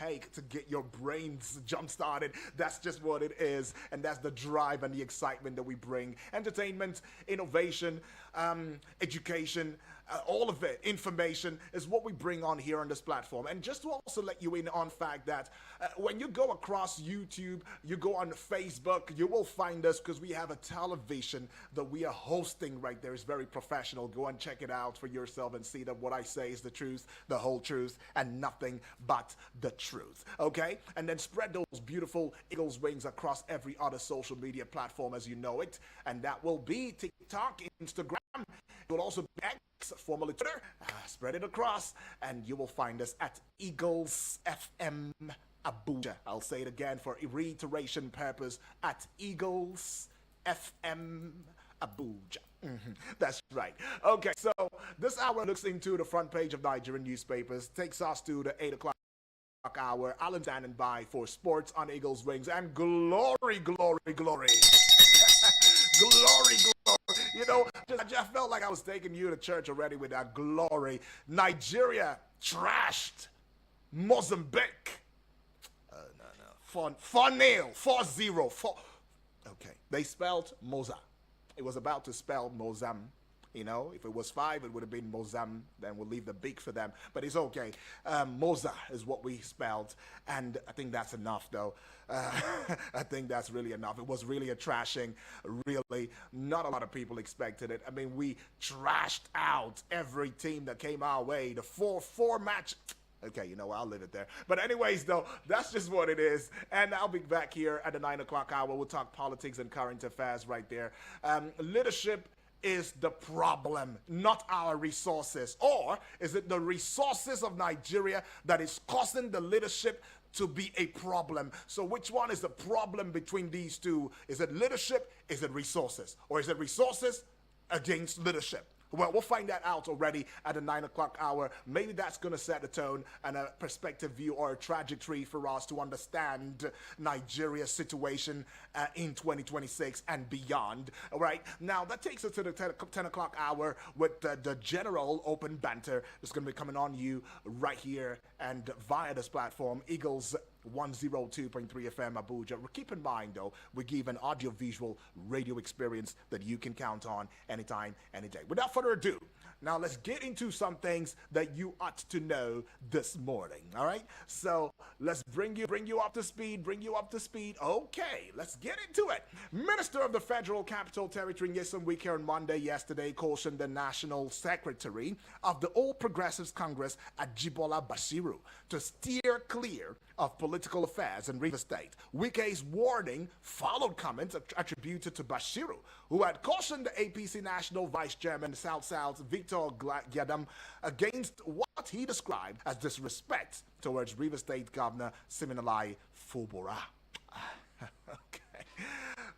take to get your brains jump started. That's just what it is, and that's the drive and the excitement that we bring. Entertainment, innovation, education, all of it, information is what we bring on here on this platform. And just to also let you in on fact that when you go across YouTube, you go on Facebook, you will find us because we have a television that we are hosting right there. It's very professional. Go and check it out for yourself and see that what I say is the truth, the whole truth, and nothing but the truth. Okay? And then spread those beautiful eagle's wings across every other social media platform as you know it. And that will be TikTok, Instagram. It will also be X, formerly Twitter. Spread it across, and you will find us at Eagles FM Abuja. I'll say it again for reiteration purpose, at Eagles FM Abuja. That's right. Okay, so this hour looks into the front page of Nigerian newspapers, takes us to the 8 o'clock hour. Alan standing by for sports on Eagles Wings, and glory, glory, glory. Glory, glory. You know, I just felt like I was taking you to church already with that glory. Nigeria trashed Mozambique. No. 4-0, 4-0, 4. Okay, they spelled Moza. It was about to spell Mozam. You know, if it was 5, it would have been Mozam. Then we'll leave the big for them. But it's okay. Moza is what we spelled. And I think that's enough, though. I think that's really enough. It was really a trashing. Really, not a lot of people expected it. I mean, we trashed out every team that came our way. The 4-4 match. Okay, you know, I'll leave it there. But anyways, though, that's just what it is. And I'll be back here at the 9 o'clock hour. We'll talk politics and current affairs right there. Leadership is the problem, not our resources? Or is it the resources of Nigeria that is causing the leadership to be a problem? So which one is the problem between these two? Is it leadership? Is it resources? Or is it resources against leadership? Well, we'll find that out already at the 9 o'clock hour. Maybe that's going to set a tone and a perspective view or a trajectory for us to understand Nigeria's situation in 2026 and beyond. All right. Now, that takes us to the 10 o'clock hour with the general open banter that's going to be coming on you right here and via this platform, Eagles 102.3 FM Abuja. Keep in mind, though, we give an audio-visual radio experience that you can count on anytime, any day. Without further ado, now let's get into some things that you ought to know this morning, all right? So let's bring you up to speed, Okay, let's get into it. Minister of the Federal Capital Territory, Nyesom Wike, on Monday yesterday cautioned the National Secretary of the All Progressives Congress, Ajibola Bashiru, to steer clear of political affairs in Rivers State. Wike's warning followed comments attributed to Bashiru, who had cautioned the APC National Vice Chairman South Victor Gyadam against what he described as disrespect towards Rivers State Governor Siminalai Fubara. Okay.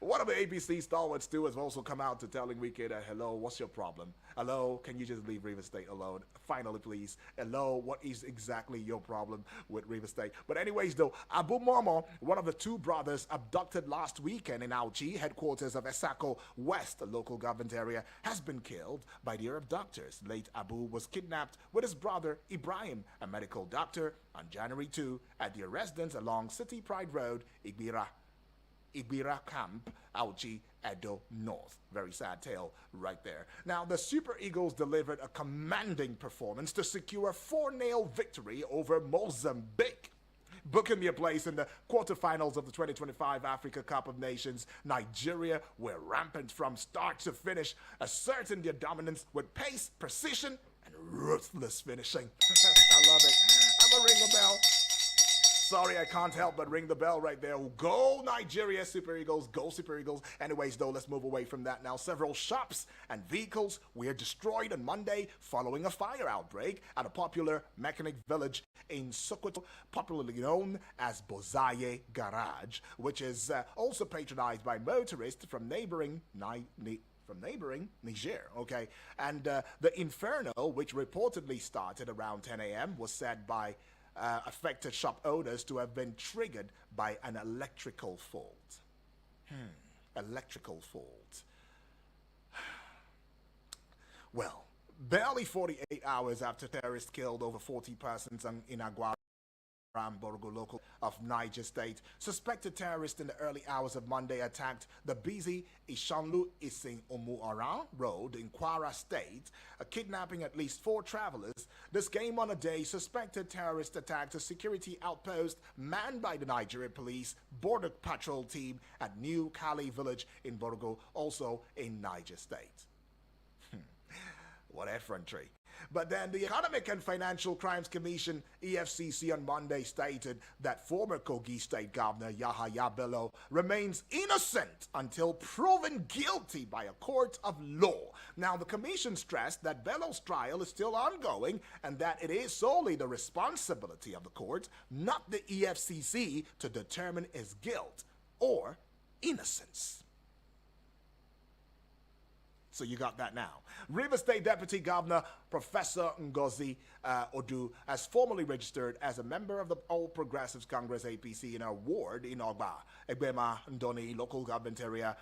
One of the APC stalwarts too has also come out to telling Wike that, hello, what's your problem? Hello, can you just leave Rivers State alone? Finally, please. Hello, what is exactly your problem with Rivers State? But anyways, though, Abu Momo, one of the two brothers abducted last weekend in Auchi, headquarters of Esako West, a local government area, has been killed by their abductors. Late Abu was kidnapped with his brother Ibrahim, a medical doctor, on January 2 at their residence along City Pride Road, Ibira Camp, Auchi, Edo North. Very sad tale right there. Now, the Super Eagles delivered a commanding performance to secure a 4-0 victory over Mozambique, booking their place in the quarterfinals of the 2025 Africa Cup of Nations. Nigeria were rampant from start to finish, asserting their dominance with pace, precision, and ruthless finishing. I love it. I'm gonna ring the bell. Sorry, I can't help but ring the bell right there. Go Nigeria, Super Eagles. Go Super Eagles. Anyways, though, let's move away from that now. Several shops and vehicles were destroyed on Monday following a fire outbreak at a popular mechanic village in Sokoto, popularly known as Bozaye Garage, which is also patronized by motorists from neighboring Niger, okay? And the inferno, which reportedly started around 10 a.m., was said by affected shop owners to have been triggered by an electrical fault. Electrical fault. Well, barely 48 hours after terrorists killed over 40 persons in Aguara Borgo local of Niger State. Suspected terrorists in the early hours of Monday attacked the busy Ishanlu Ising Omuaran Road in Kwara State, kidnapping at least 4 travelers. This came on a day suspected terrorists attacked a security outpost manned by the Nigerian police border patrol team at New Kali village in Borgo, also in Niger State. What effrontery. But then the Economic and Financial Crimes Commission, EFCC, on Monday stated that former Kogi State Governor Yahaya Bello remains innocent until proven guilty by a court of law. Now, the commission stressed that Bello's trial is still ongoing and that it is solely the responsibility of the court, not the EFCC, to determine his guilt or innocence. So you got that now. Rivers State Deputy Governor Professor Ngozi Odu has formally registered as a member of the All Progressives Congress APC in a ward in Ogba, Egbema Ndoni local government area,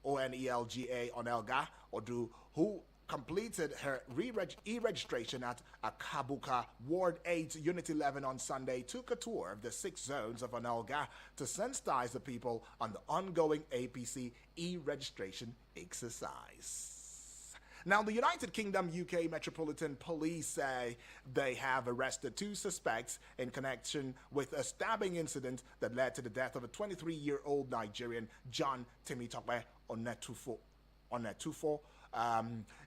ONELGA Onelga Odu, who completed her e-registration at Akabuka Ward 8, Unit 11 on Sunday, took a tour of the 6 zones of Onelga to sensitize the people on the ongoing APC e-registration exercise. Now, the United Kingdom UK Metropolitan Police say they have arrested 2 suspects in connection with a stabbing incident that led to the death of a 23-year-old Nigerian, John Temitope Onetufo.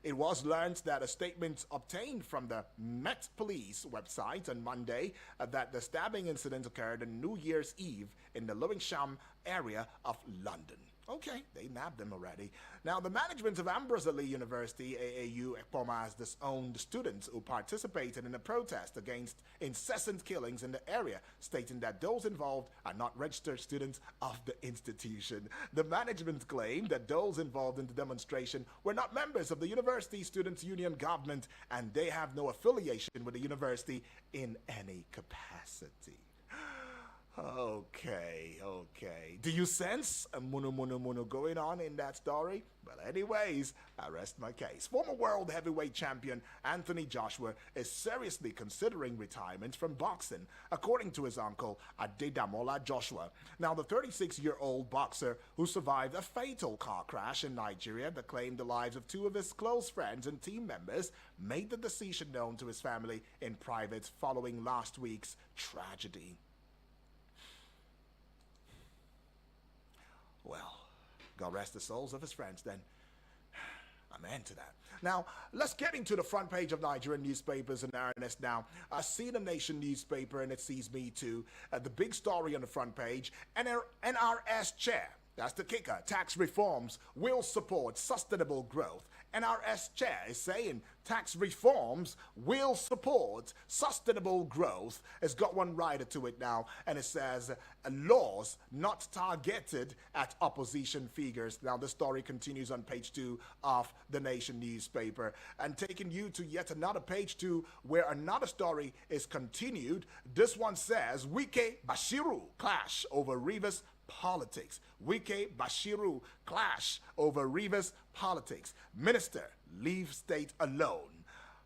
It was learned that a statement obtained from the Met Police website on Monday that the stabbing incident occurred on New Year's Eve in the Lewisham area of London. Okay, they nabbed them already. Now, the management of Ambrose Ali University, AAU, ECPOMA, has disowned students who participated in a protest against incessant killings in the area, stating that those involved are not registered students of the institution. The management claimed that those involved in the demonstration were not members of the University Students' Union government, and they have no affiliation with the university in any capacity. Okay. Do you sense a munu going on in that story? But anyways, I rest my case. Former world heavyweight champion Anthony Joshua is seriously considering retirement from boxing, according to his uncle Adedamola Joshua. Now, the 36-year-old boxer who survived a fatal car crash in Nigeria that claimed the lives of 2 of his close friends and team members made the decision known to his family in private following last week's tragedy. Well, God rest the souls of his friends then. Amen to that. Now, let's get into the front page of Nigerian newspapers in earnest now. I see the Nation newspaper and it sees me too. The big story on the front page, NRS chair. That's the kicker. Tax reforms will support sustainable growth. NRS chair is saying tax reforms will support sustainable growth. It's got one rider to it now, and it says laws not targeted at opposition figures. Now, the story continues on page 2 of the Nation newspaper, and taking you to yet another page 2 where another story is continued. This one says Wike Bashiru clash over Rivers politics. Wike Bashiru clash over Rivers politics. Minister leave state alone.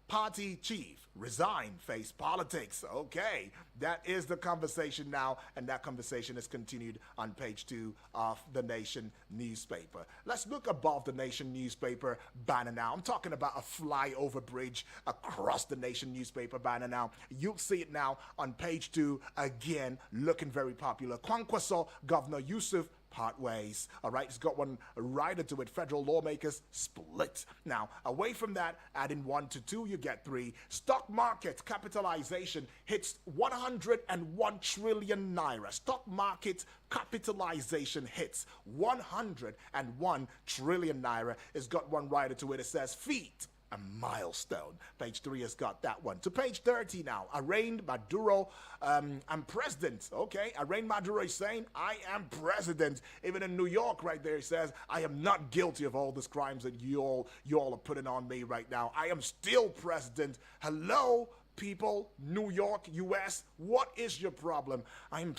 Party chief resign, face politics. Okay, that is the conversation now, and that conversation is continued on page 2 of the Nation newspaper. Let's look above the Nation newspaper banner now. I'm talking about a flyover bridge across the Nation newspaper banner now. You'll see it now on page 2 again, looking very popular. Kwankwaso Governor Yusuf part ways. All right, it's got one rider to it. Federal lawmakers split. Now, away from that, adding 1 to 2, you get 3. Stock market capitalization hits 101 trillion naira. Stock market capitalization hits 101 trillion naira. It's got one rider to it. It says feet. A milestone. Page 3 has got that one. To page 30 now. Arraigned Maduro. I'm president. Okay. Arraigned Maduro is saying, I am president. Even in New York right there, he says, I am not guilty of all these crimes that you all are putting on me right now. I am still president. Hello, people, New York, U.S., what is your problem? I'm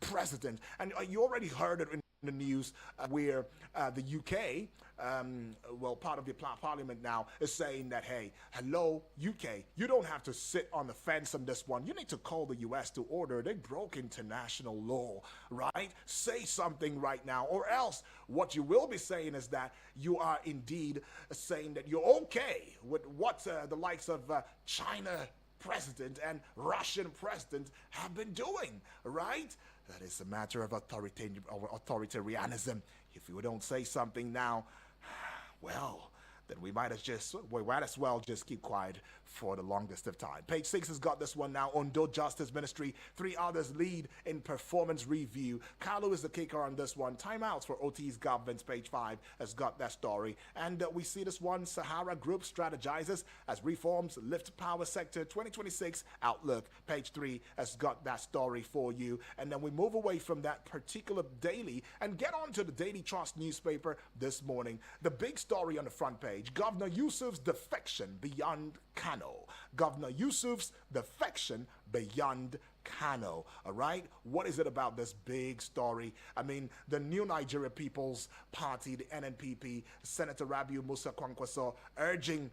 president. And you already heard it in the news where the UK, part of the parliament now, is saying that, hey, hello, UK, you don't have to sit on the fence on this one. You need to call the US to order. They broke international law, right? Say something right now, or else what you will be saying is that you are indeed saying that you're okay with what the likes of China president and Russian president have been doing, right? That is a matter of authoritarianism. If you don't say something now, well, then we might as well just keep quiet for the longest of time. Page 6 has got this one now. Ondo Justice Ministry, 3 others lead in performance review. Kalu is the kicker on this one. Timeouts for OT's governments. Page 5 has got that story. And we see this one. Sahara Group strategizes as reforms lift power sector 2026 outlook. Page 3 has got that story for you. And then we move away from that particular daily and get on to the Daily Trust newspaper this morning. The big story on the front page. Governor Yusuf's defection beyond Kano. Governor Yusuf's defection beyond Kano. All right? What is it about this big story? I mean, the New Nigeria People's Party, the NNPP, Senator Rabiu Musa Kwankwaso urging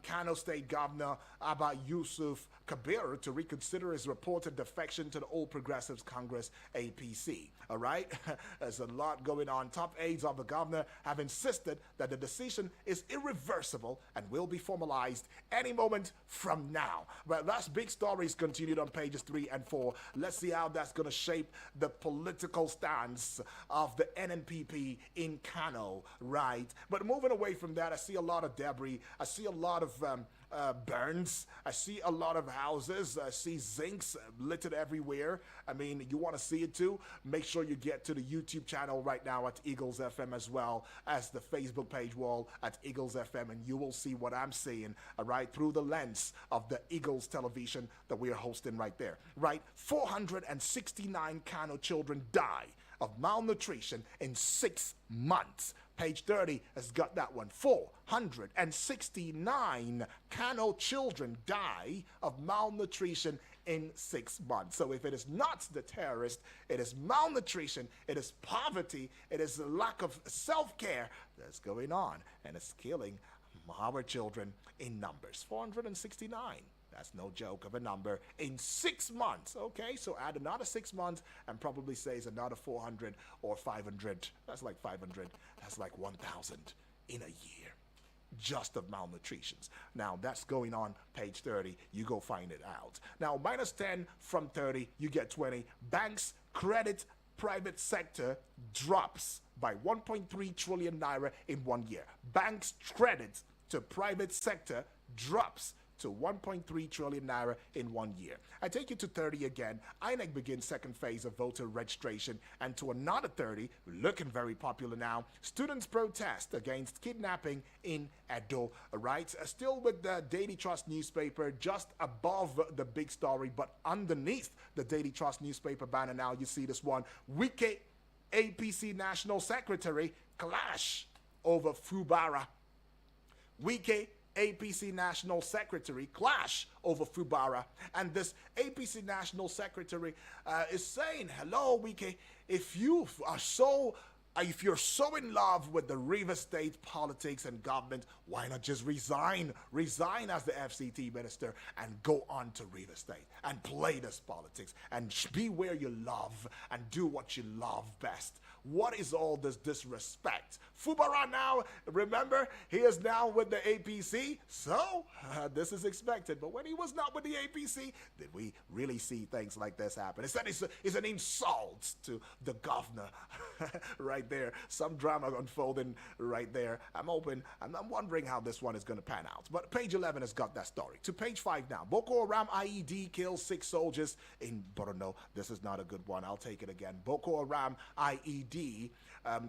Kano State Governor Abba Yusuf Kabir to reconsider his reported defection to the All Progressives Congress, APC. All right? There's a lot going on. Top aides of the governor have insisted that the decision is irreversible and will be formalized any moment from now. But that's big stories continued on pages 3 and 4. Let's see how that's going to shape the political stance of the NNPP in Kano, right? But moving away from that, I see a lot of debris. I see a lot of burns. I see a lot of houses. I see zincs littered everywhere. I mean, you want to see it too? Make sure you get to the YouTube channel right now at Eagles FM, as well as the Facebook page wall at Eagles FM, and you will see what I'm seeing, all right, through the lens of the Eagles television that we are hosting right there, right? 469 Kano children die of malnutrition in 6 months. Page 30 has got that one. 469 Kano children die of malnutrition in 6 months. So if it is not the terrorist, it is malnutrition, it is poverty, it is the lack of self-care that's going on, and it's killing our children in numbers. 469. That's no joke of a number in 6 months. Okay, so add another 6 months and probably says another 400 or 500. That's like 500. That's like 1,000 in a year just of malnutritions. Now that's going on page 30. You go find it out. Now minus 10 from 30, you get 20. Banks credit private sector drops by 1.3 trillion naira in 1 year. Banks credit to private sector drops to 1.3 trillion naira in 1 year. I take you to 30 again. INEC begins second phase of voter registration, and to another 30, looking very popular now. Students protest against kidnapping in Edo. Right? Still with the Daily Trust newspaper, just above the big story, but underneath the Daily Trust newspaper banner now, you see this one. Wike APC National Secretary clash over Fubara. Wike APC National Secretary clash over Fubara, and this APC National Secretary is saying, hello Wike, if you're so in love with the Rivers State politics and government, why not just resign as the FCT minister and go on to Rivers State and play this politics and be where you love and do what you love best. What is all this disrespect? Fubara now, remember, he is now with the APC, so this is expected. But when he was not with the APC, did we really see things like this happen? Instead, it's an insult to the governor right there. Some drama unfolding right there. I'm wondering how this one is going to pan out. But page 11 has got that story. To page 5 now. Boko Haram IED kills 6 soldiers in Borno. This is not a good one. I'll take it again. Boko Haram IED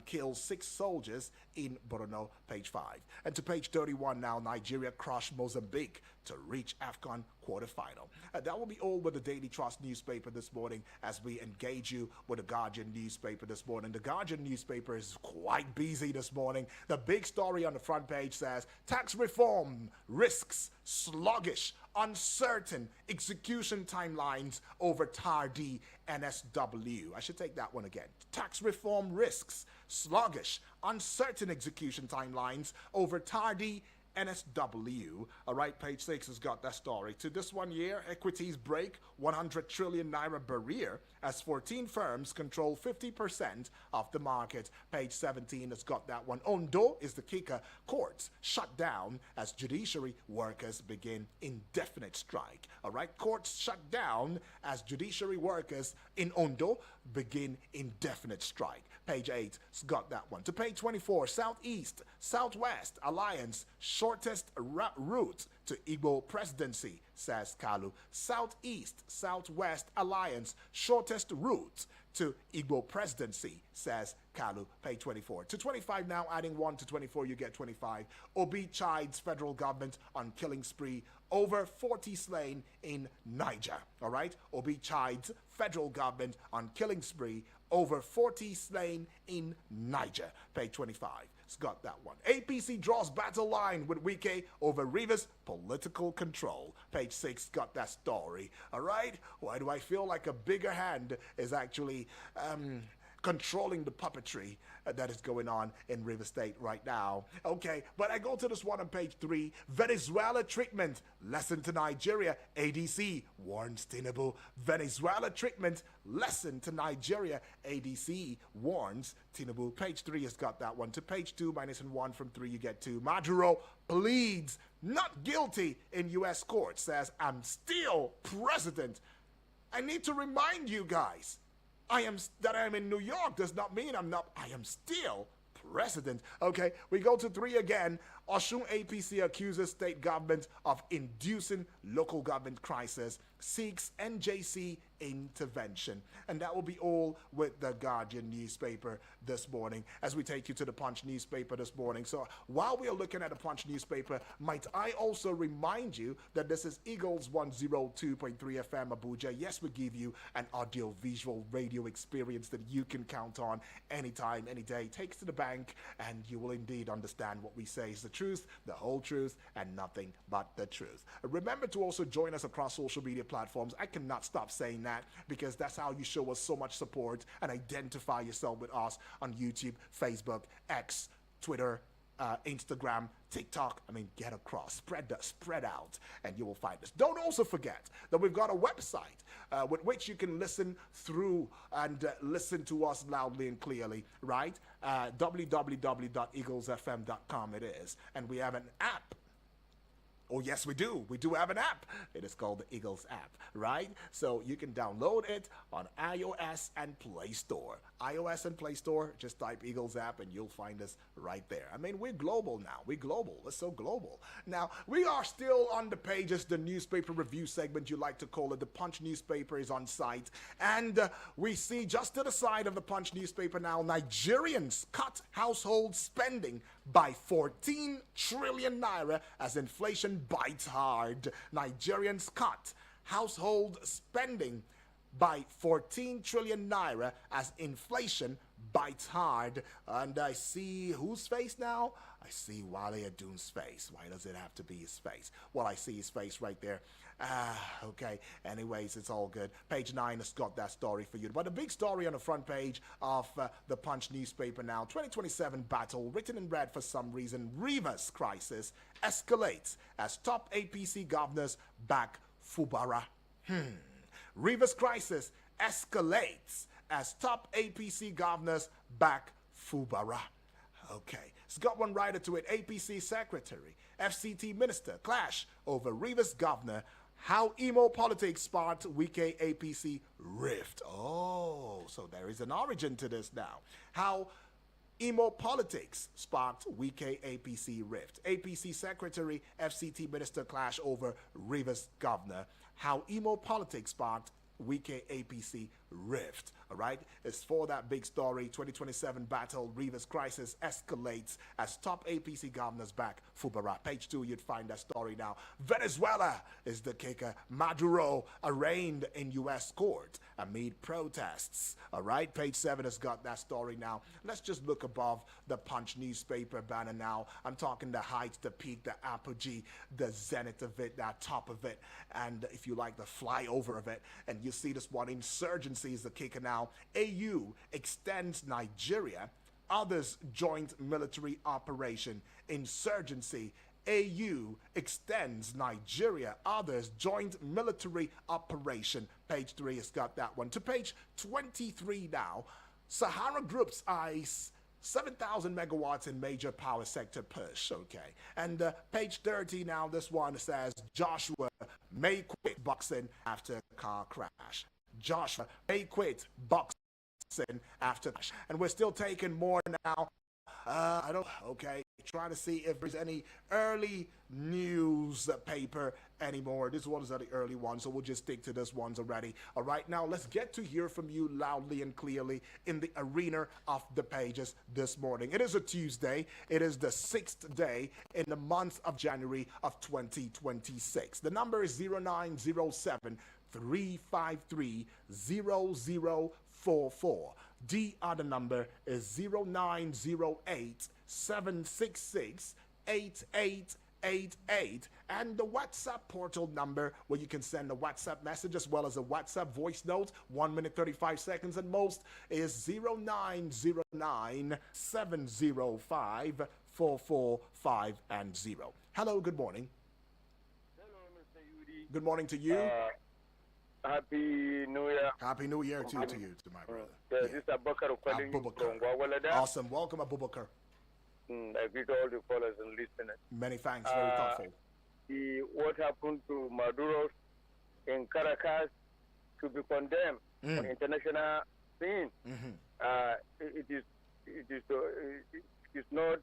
kills 6 soldiers in Borno, page 5. And to page 31 now, Nigeria crushed Mozambique to reach AFCON quarterfinal. That will be all with the Daily Trust newspaper this morning as we engage you with the Guardian newspaper this morning. The Guardian newspaper is quite busy this morning. The big story on the front page says tax reform risks sluggish, uncertain execution timelines over tardy NSW. I should take that one again. Tax reform risks sluggish, uncertain execution timelines over tardy NSW. All right, page 6 has got that story. To this 1 year, equities break 100 trillion naira barrier as 14 firms control 50% of the market. Page 17 has got that one. Ondo is the kicker. Courts shut down as judiciary workers begin indefinite strike. All right, courts shut down as judiciary workers in Ondo begin indefinite strike. Page 8 has got that one. To page 24, Southeast, Southwest Alliance, shortest route to Igbo presidency, says Kalu. Southeast, Southwest Alliance, shortest route to Igbo presidency, says Kalu. Page 24. To 25 now, adding 1 to 24, you get 25. Obi chides federal government on killing spree over 40 slain in Niger. All right? Obi chides federal government on killing spree over 40 slain in Niger. Page 25. It's got that one. APC draws battle line with Wike over Rivers political control. Page 6 got that story. All right? Why do I feel like a bigger hand is actually controlling the puppetry that is going on in River State right now? Okay, but I go to this one on page 3. Venezuela treatment, lesson to Nigeria. ADC warns Tinubu. Venezuela treatment, lesson to Nigeria. ADC warns Tinubu. Page 3 has got that one. To page 2, minus 1 from 3, you get 2. Maduro pleads not guilty in U.S. court, says, I'm still president. I need to remind you guys, that I'm in New York does not mean I'm not. I am still president. Okay, we go to 3 again. Osun APC accuses state government of inducing local government crisis, seeks NJC intervention. And that will be all with the Guardian newspaper this morning as we take you to the Punch newspaper this morning. So while we are looking at the Punch newspaper, might I also remind you that this is Eagles 102.3 FM Abuja. Yes, we give you an audio-visual radio experience that you can count on anytime, any day. Take it to the bank and you will indeed understand what we say is the truth, the whole truth, and nothing but the truth. Remember to also join us across social media platforms. I cannot stop saying that because that's how you show us so much support and identify yourself with us on YouTube, Facebook, X, Twitter, Instagram, TikTok. I mean, get across, spread out, and you will find us. Don't also forget that we've got a website with which you can listen through and listen to us loudly and clearly, right? www.eaglesfm.com it is. And we have an app. Oh, yes, we do. We do have an app. It is called the Eagles app, right? So you can download it on iOS and Play Store. iOS and Play Store, just type Eagles app and you'll find us right there. I mean, we're global now. We're global. We're so global. Now, we are still on the pages, the newspaper review segment, you like to call it. The Punch newspaper is on site. And we see just to the side of the Punch newspaper now, Nigerians cut household spending by 14 trillion naira as inflation bites hard. Nigerians cut household spending by 14 trillion naira as inflation bites hard. And I see whose face now? I see Wale Adun's face. Why does it have to be his face? Well, I see his face right there. Okay. Anyways, it's all good. Page 9 has got that story for you. But the big story on the front page of the Punch newspaper now, 2027 battle, written in red for some reason, Rivers crisis escalates as top APC governors back Fubara. Rivers crisis escalates as top APC governors back Fubara. Okay, it's got one writer to it. APC secretary, FCT minister clash over Rivers governor. How emo politics sparked Wike APC rift. Oh, so there is an origin to this now. How emo politics sparked Wike APC rift. APC secretary, FCT minister clash over Rivers governor. How emo politics sparked Wike APC rift. All right, it's for that big story. 2027 battle, Rivers crisis escalates as top APC governors back Fubara. Page 2, you'd find that story now. Venezuela is the kicker. Maduro arraigned in U.S. court amid protests. All right, page 7 has got that story now. Let's just look above the Punch newspaper banner now. I'm talking the heights, the peak, the apogee, the zenith of it, that top of it, and if you like, the flyover of it. And you see this one, insurgency is the kicker now. AU extends Nigeria, others joint military operation. Insurgency, AU extends Nigeria, others joint military operation. Page 3 has got that one. To page 23 now. Sahara Group's eyes 7,000 megawatts in major power sector push. Okay. And page 30 now, this one says Joshua may quit boxing after car crash. Joshua may quit boxing after crash. And we're still taking more now. Okay, trying to see if there's any early news paper anymore. This one is the early one, so we'll just stick to this ones already. All right, now let's get to hear from you loudly and clearly in the arena of the pages this morning. It is a Tuesday. It is the 6th day in the month of January of 2026. The number is 0907 353 0044. The other number is 0908 766 8888, and the WhatsApp portal number where you can send a WhatsApp message as well as a WhatsApp voice note, 1 minute 35 seconds at most, is 0909 705 445 and 0. Hello, good morning. Hello, Mr. Yudi. Good morning to you. Happy New Year. Happy New Year to you, to my brother. This is Abubakar calling you from Gwawalada. Awesome. Welcome, Abubakar. I greet all the callers and listeners. Many thanks. Very thoughtful. What happened to Maduro in Caracas to be condemned on international scene. It is not.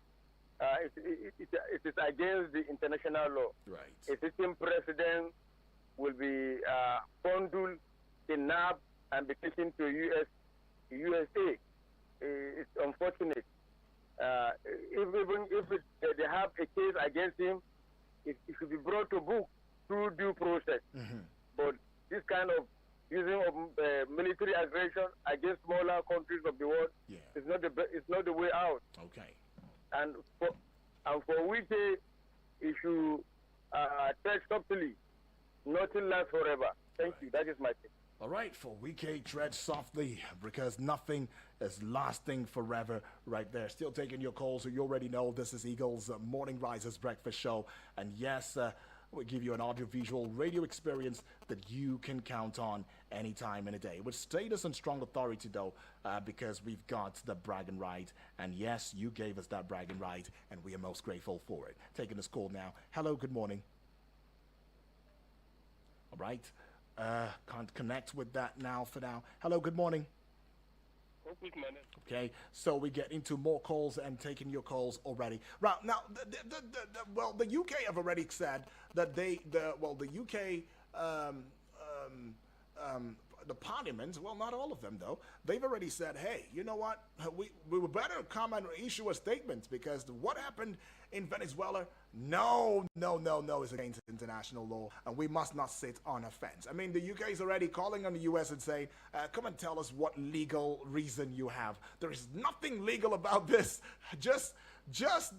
It is against the international law. Right. A sitting president will be fondled, kidnapped, and be taken to USA. It's unfortunate. Even if they have a case against him, it should be brought to book through due process. But this kind of using of military aggression against smaller countries of the world is not the way out. Okay. And for which it should tread softly. Nothing lasts forever. Thank you. That is my thing. All right, for Wike, tread softly because nothing is lasting forever right there. Still taking your calls. So you already know this is Eagle's Morning Risers Breakfast Show. And yes, we give you an audiovisual radio experience that you can count on any time in a day. With status and strong authority, though, because we've got the bragging right. And yes, you gave us that bragging right, and we are most grateful for it. Taking this call now. Hello, good morning. All right. Can't connect with that now for now. Hello, good morning. Okay, so we get into more calls and taking your calls already. Right now, the UK have already said that the UK, the parliament, well, not all of them though, they've already said, hey, you know what, we would better come and issue a statement because what happened in Venezuela, no, is against international law, and we must not sit on a fence. I mean, the UK is already calling on the US and saying, come and tell us what legal reason you have. There is nothing legal about this. Just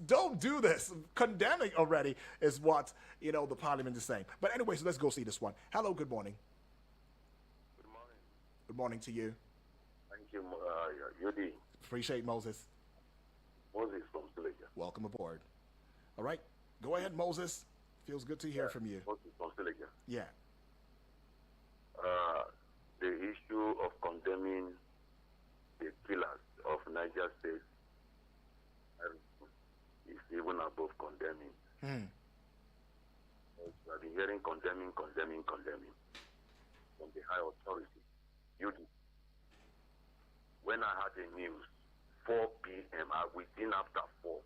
don't do this. Condemning already is what, the parliament is saying. But anyway, so let's go see this one. Hello, good morning. Good morning. Good morning to you. Thank you, Yudi. Appreciate Moses. Moses from Silesia. Welcome aboard. All right, go ahead, Moses. Feels good to hear from you. Moses from Silesia. Yeah. The issue of condemning the killers of Niger State is even above condemning. I've been hearing condemning from the high authority. When I had the news, 4 p.m., within after 4,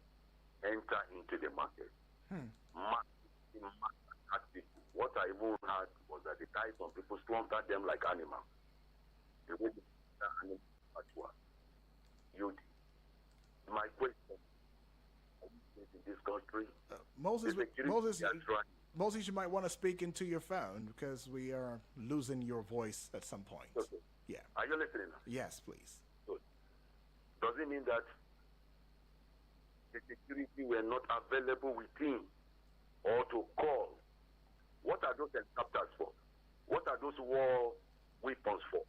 enter into the market. Massive activity What I even heard was that they tied some people, slaughtered them like animals. The way the animals were. My question, in this country, Moses, you might want to speak into your phone because we are losing your voice at some point. Okay. Yeah. Are you listening? Yes, please. Good. Does it mean that the security were not available with him or to call? What are those helicopters for? What are those war weapons for?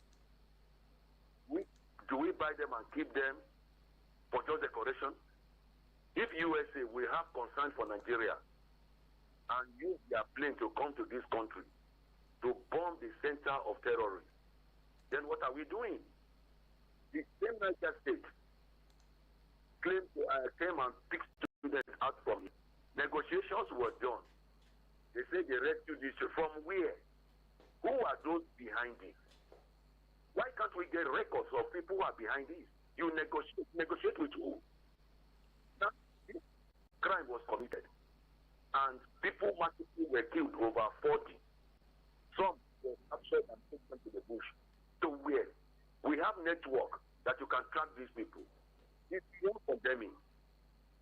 Do we buy them and keep them for just decoration? If USA will have concern for Nigeria and use their plane to come to this country to bomb the center of terrorism, then what are we doing? The same Niger State came and picked students out from it. Negotiations were done. They say they rescued this from where? Who are those behind this? Why can't we get records of people who are behind this? You negotiate with who? Now, this crime was committed, and people were killed, over 40. Some were captured and taken to the bush. So where? We have network that you can track these people. It's beyond condemning.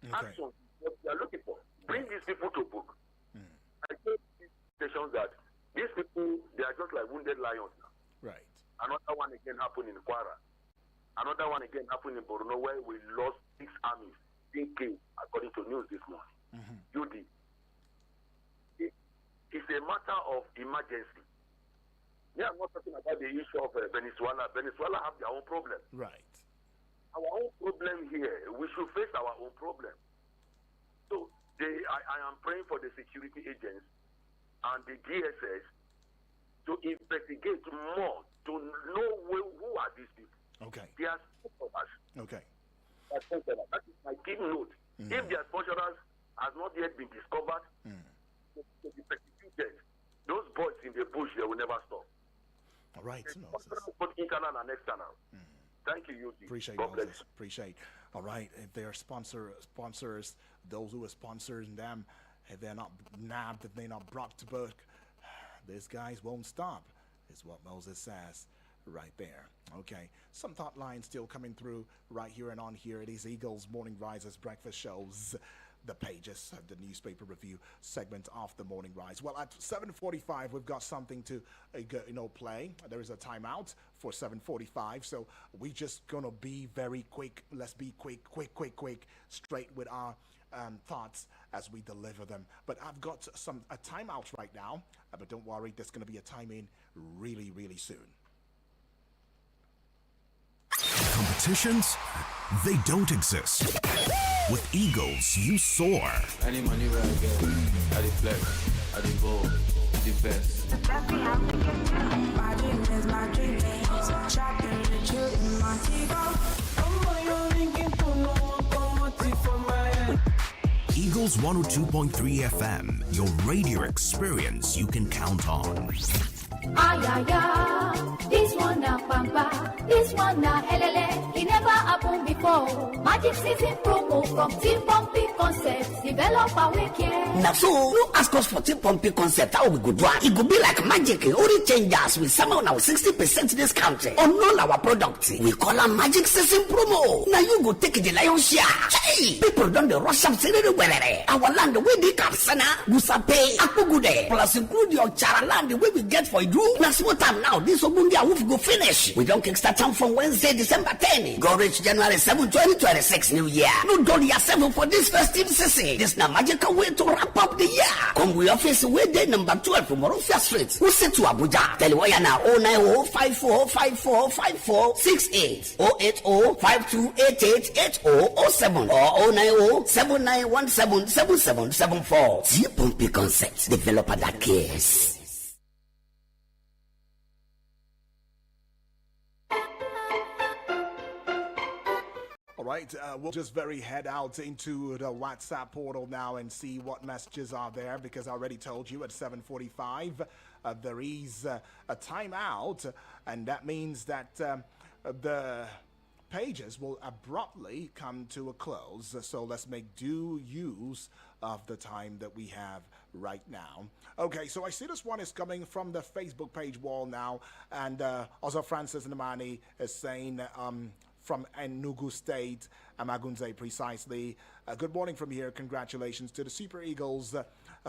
Okay. Action is what we are looking for. Bring these people to book. I told these stations that these people, they are just like wounded lions now. Right. Another one again happened in Kwara. Another one again happened in Borno, where we lost 6 armies being killed, according to news this morning. UD. It's a matter of emergency. Yeah, I'm not talking about the issue of Venezuela. Venezuela have their own problem. Right. Our own problem here, we should face our own problem. So I am praying for the security agents and the DSS to investigate more, to know who are these people. Okay. They are sponsors. Okay. That is my key note. If their sponsors has not yet been discovered, to be persecuted, those boys in the bush, they will never stop. All right. Both internal and external. Thank you, Yuji. Appreciate it. Appreciate. All right. If they are sponsors, those who are sponsoring them, if they're not nabbed, if they're not brought to book, these guys won't stop, is what Moses says right there. Okay. Some thought lines still coming through right here and on here. It is Eagles Morning Rises Breakfast Shows. The pages of the newspaper review segment of the Morning Rise. Well, at 7:45, we've got something to play. There is a timeout for 7:45, so we just gonna be very quick. Let's be quick, straight with our thoughts as we deliver them. But I've got a timeout right now, but don't worry, there's gonna be a time in really, really soon. Competitions? They don't exist. With Eagles, you soar. Any money where I get, I deflect, I devote, the best. My dream is my dream is shopping with you in Montego. Eagles 102.3 FM, your radio experience you can count on. This one na pampa, this one na helele. It never happened before. Magic season promo from Team Pumpy Concepts. Develop our weekend. Now so, you ask us for Team Pumpy Concept, how we go do it? It could be like magic. Only changes with some on our 60% discount on all our products. We call them Magic Season promo. Now you go take the lion's share. Hey, people don't rush up everywhere. Our land where they Kapsana, Gusape, Akugude, plus include your Chara land where we get for you. Now what time now? This Obundia wolf go finish. We don't kickstart time from Wednesday, December 10. Go reach January 7, 2026 New Year. No dollar 7 for this festive season. This na magical way to wrap up the year. Come we office way day number 12 from Morofia Street. We say to Abuja. Tell you why now 090-5454-5468 080-5288-8007 or 090-7917-7774. T-Pumpy Concepts, developer that cares. All right, we'll just head out into the WhatsApp portal now and see what messages are there, because I already told you at 7:45 there is a timeout, and that means that the pages will abruptly come to a close. So let's make due use of the time that we have right now. Okay, so I see this one is coming from the Facebook page wall now, and also Francis Namani is saying from Enugu State, Amagunze precisely. Good morning from here. Congratulations to the Super Eagles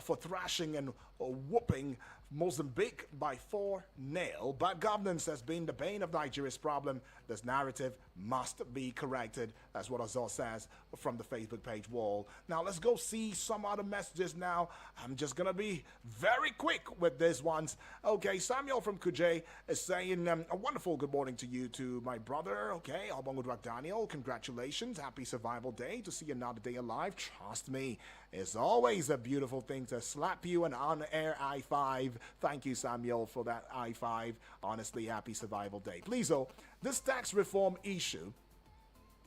for thrashing and whooping Mozambique by 4-0. Bad governance has been the bane of Nigeria's problem. This narrative must be corrected. That's what Azor says from the Facebook page wall. Now let's go see some other messages now. I'm just gonna be very quick with these ones. Okay, Samuel from Kuje is saying a wonderful good morning to you, to my brother. Okay, Albangudrak Daniel, congratulations. Happy Survival Day. To see another day alive, trust me, it's always a beautiful thing to slap you an on-air I-5. Thank you, Samuel, for that I-5. Honestly, happy Survival Day. Please, this tax reform issue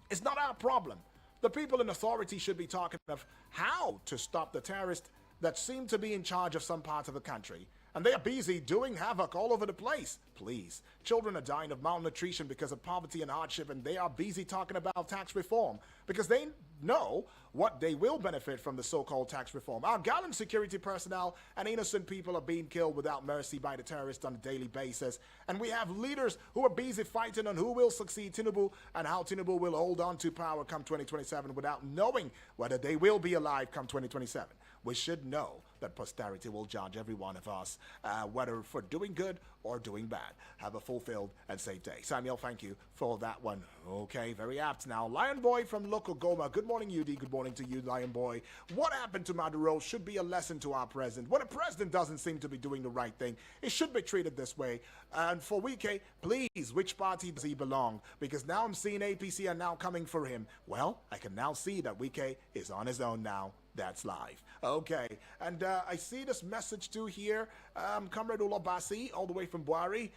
is not our problem. The people in authority should be talking of how to stop the terrorists that seem to be in charge of some parts of the country. And they are busy doing havoc all over the place. Please, children are dying of malnutrition because of poverty and hardship, and they are busy talking about tax reform because they know what they will benefit from the so-called tax reform. Our gallant security personnel and innocent people are being killed without mercy by the terrorists on a daily basis. And we have leaders who are busy fighting on who will succeed Tinubu and how Tinubu will hold on to power come 2027 without knowing whether they will be alive come 2027. We should know that posterity will judge every one of us, whether for doing good or doing bad. Have a fulfilled and safe day. Samuel, thank you for that one. Okay, very apt. Now, Lion Boy from Local Goma. Good morning, UD. Good morning to you, Lion Boy. What happened to Maduro should be a lesson to our president. When a president doesn't seem to be doing the right thing, it should be treated this way. And for Wike, please, which party does he belong? Because now I'm seeing APC are now coming for him. Well, I can now see that Wike is on his own now. That's live. Okay, and I see this message too here. Comrade Olabasi, all the way from Buari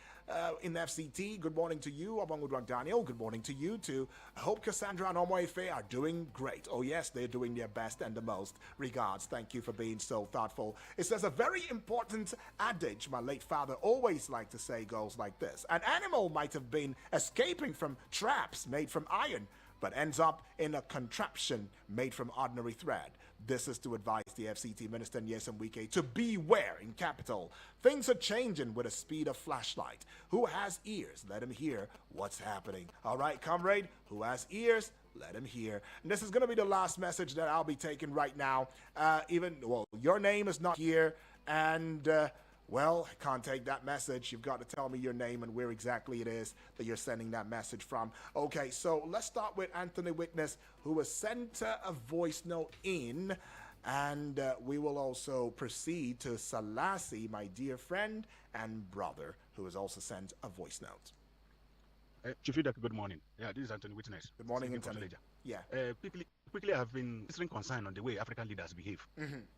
in FCT. Good morning to you. Abangudrak Daniel, good morning to you too. I hope Cassandra and Omoefe are doing great. Oh yes, they're doing their best and the most. Regards, thank you for being so thoughtful. It says a very important adage my late father always liked to say goes like this. An animal might have been escaping from traps made from iron, but ends up in a contraption made from ordinary thread. This is to advise the FCT Minister Nyesom Wike to beware in capital. Things are changing with the speed of flashlight. Who has ears? Let him hear what's happening. All right, comrade, who has ears? Let him hear. And this is going to be the last message that I'll be taking right now. Your name is not here, and well, I can't take that message. You've got to tell me your name and where exactly it is that you're sending that message from. Okay, so let's start with Anthony Witness, who has sent a voice note in, and we will also proceed to Salasi, my dear friend and brother, who has also sent a voice note. Chief Idaka, good morning. Yeah, this is Anthony Witness. Good morning, Anthony. Yeah. Quickly, I've been listening concern on the way African leaders behave.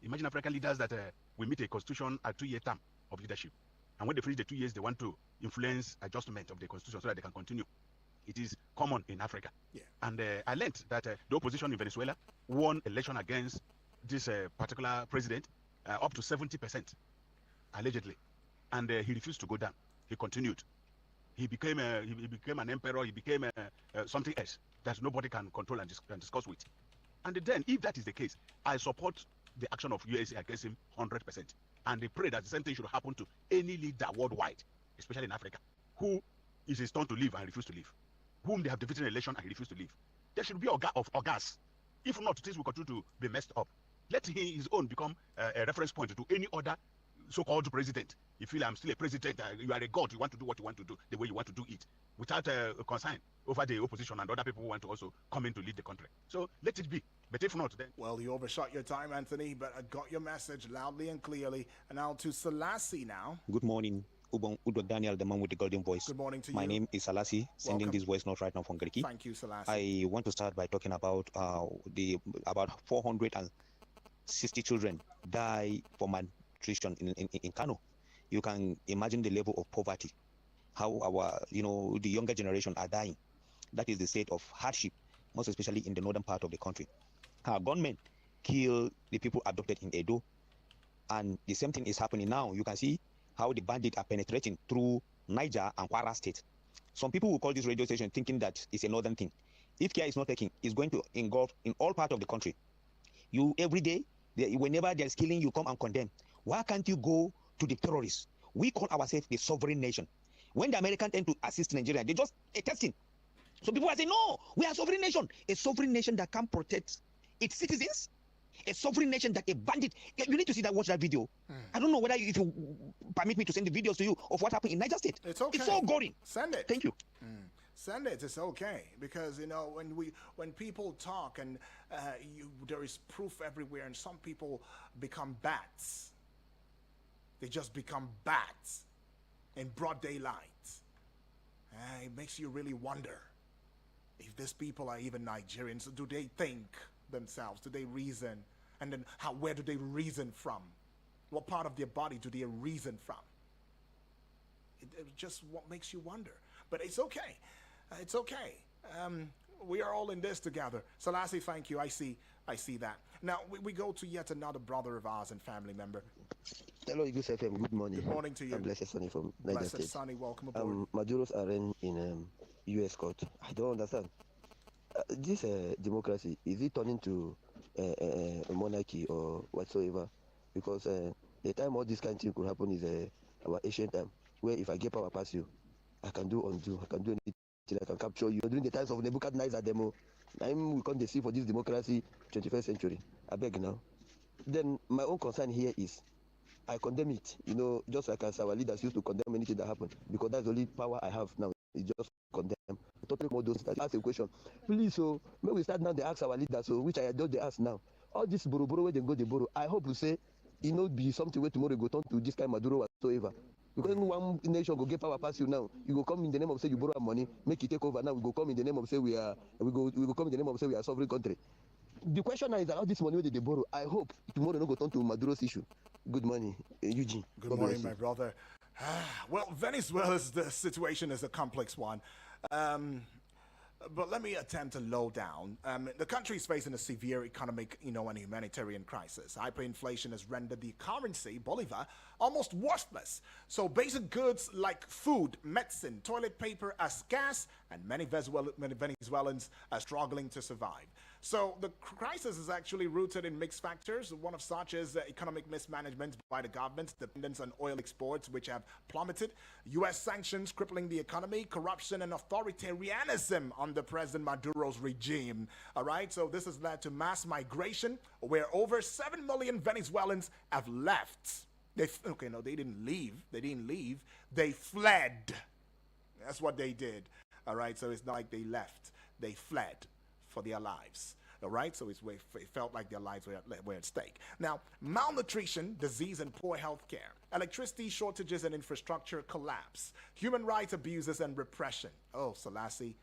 Imagine African leaders that we meet a constitution at 2-year term of leadership, and when they finish the 2 years, they want to influence adjustment of the constitution so that they can continue. It is common in Africa. Yeah. And I learned that the opposition in Venezuela won election against this particular president up to 70%, allegedly, and he refused to go down. He continued. He became an emperor. He became something else that nobody can control and discuss with. And then, if that is the case, I support the action of USA against him 100%. And they pray that the same thing should happen to any leader worldwide, especially in Africa, who is his turn to leave and refuse to leave, whom they have defeated in an election and he refused to leave. There should be of gas. If not, things will continue to be messed up. Let his own become a reference point to any other so-called president. You feel I'm still a president, you are a god, you want to do what you want to do, the way you want to do it, without a concern over the opposition and other people who want to also come in to lead the country. So let it be. But if not, then... Well, you overshot your time, Anthony, but I got your message loudly and clearly. And now to Salasi now. Good morning, Udo Daniel, the man with the golden voice. Good morning to you. My name is Salasi, sending this voice note right now from Gariki. Thank you, Salasi. I want to start by talking about about 460 children die for malnutrition in Kano. You can imagine the level of poverty, how our, the younger generation are dying. That is the state of hardship, most especially in the northern part of the country. Our gunmen kill the people abducted in Edo, and the same thing is happening now. You can see how the bandits are penetrating through Niger and Kwara State. Some people will call this radio station thinking that it's a northern thing. If care is not taken, it's going to engulf in all parts of the country. You every day, whenever there's killing, you come and condemn. Why can't you go to the terrorists? We call ourselves a sovereign nation. When the Americans tend to assist Nigeria, they just testing. So people are saying, no, we are a sovereign nation. A sovereign nation that can protect its citizens. A sovereign nation that a bandit. You need to watch that video. I don't know whether if you permit me to send the videos to you of what happened in Niger State. It's okay. It's so gory. Send it. Thank you. Send it. It's okay, because when people talk and there is proof everywhere, and some people become bats. They just become bats in broad daylight. It makes you really wonder if these people are even Nigerians. Do they think themselves? Do they reason? And then where do they reason from? What part of their body do they reason from? It just what makes you wonder. But it's okay. It's okay. We are all in this together. Selassie, thank you. I see that. Now we go to yet another brother of ours and family member. Hello, Eagles FM. Good morning. Good morning to you. I'm Blessed Sonny from Niger Blessed State. Sonny, welcome aboard. Maduro's arraigned in U.S. court. I don't understand. This democracy, is it turning to a monarchy or whatsoever? Because the time all this kind of thing could happen is our ancient time, where if I get power past you, I can do undo, I can do anything, I can capture you. During the times of Nebuchadnezzar demo, we can't deceive for this democracy, 21st century. I beg now. Then my own concern here is, I condemn it, just like as our leaders used to condemn anything that happened, because that's the only power I have now, is just condemn. Totally more those that ask a question. Please, so may we start now, they ask our leaders, so which I don't they ask now. All this borrow where they go, they borrow. I hope you say, be something where tomorrow go turn to this kind of Maduro whatsoever. Because one nation go get power pass you now. You go come in the name of say you borrow money, make it take over now. We go come in the name of say we go come in the name of say we are a sovereign country. The question now is that all this money where they borrow, I hope tomorrow no go turn to Maduro's issue. Good morning, Eugene. Good morning, my brother. Well, Venezuela's the situation is a complex one. But let me attempt to low down. The country is facing a severe economic, and humanitarian crisis. Hyperinflation has rendered the currency, Bolivar, almost worthless. So basic goods like food, medicine, toilet paper are scarce, and many Venezuelans are struggling to survive. So the crisis is actually rooted in mixed factors. One of such is economic mismanagement by the government, dependence on oil exports, which have plummeted, U.S. sanctions crippling the economy, corruption and authoritarianism under President Maduro's regime. All right, so this has led to mass migration, where over 7 million Venezuelans have left. They didn't leave. They fled. That's what they did. All right, so it's not like they left. They fled for their lives. All right, so it felt like their lives were at stake. Now, malnutrition, disease, and poor health care, electricity shortages and infrastructure collapse, human rights abuses and repression. Oh, Selassie,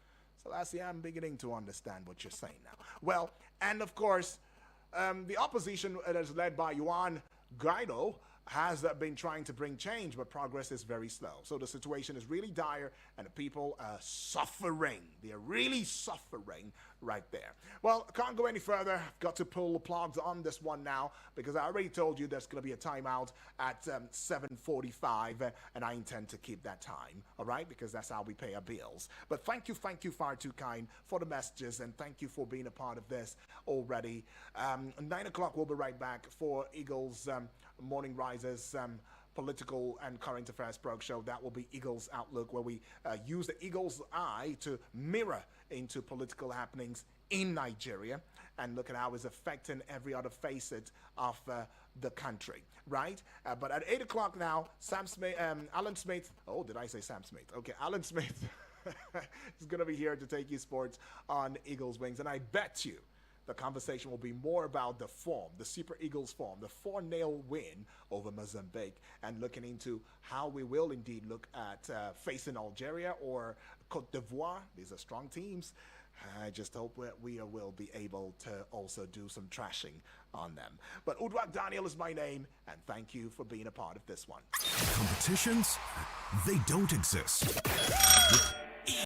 I'm beginning to understand what you're saying now. Well, and of course, the opposition that is led by Juan Guaido has been trying to bring change, but progress is very slow. So the situation is really dire, and the people are suffering. They're really suffering right there. Well, I can't go any further. I've got to pull the plugs on this one now, because I already told you there's going to be a timeout at 7:45, and I intend to keep that time, all right, because that's how we pay our bills. But thank you, Far Too Kind, for the messages, and thank you for being a part of this already. 9 o'clock, we'll be right back for Eagles Morning Risers political and current affairs program show. That will be Eagles Outlook, where we use the Eagle's eye to mirror into political happenings in Nigeria and look at how it's affecting every other facet of the country, right? But at 8 o'clock now, Alan Smith, oh, did I say Sam Smith? Okay, Alan Smith is going to be here to take you sports on Eagles Wings, and I bet you the conversation will be more about the form, the Super Eagles form, the 4-0 win over Mozambique, and looking into how we will indeed look at facing Algeria or Cote d'Ivoire. These are strong teams. I just hope we will be able to also do some trashing on them. But Udwak Daniel is my name, and thank you for being a part of this one. Competitions? They don't exist.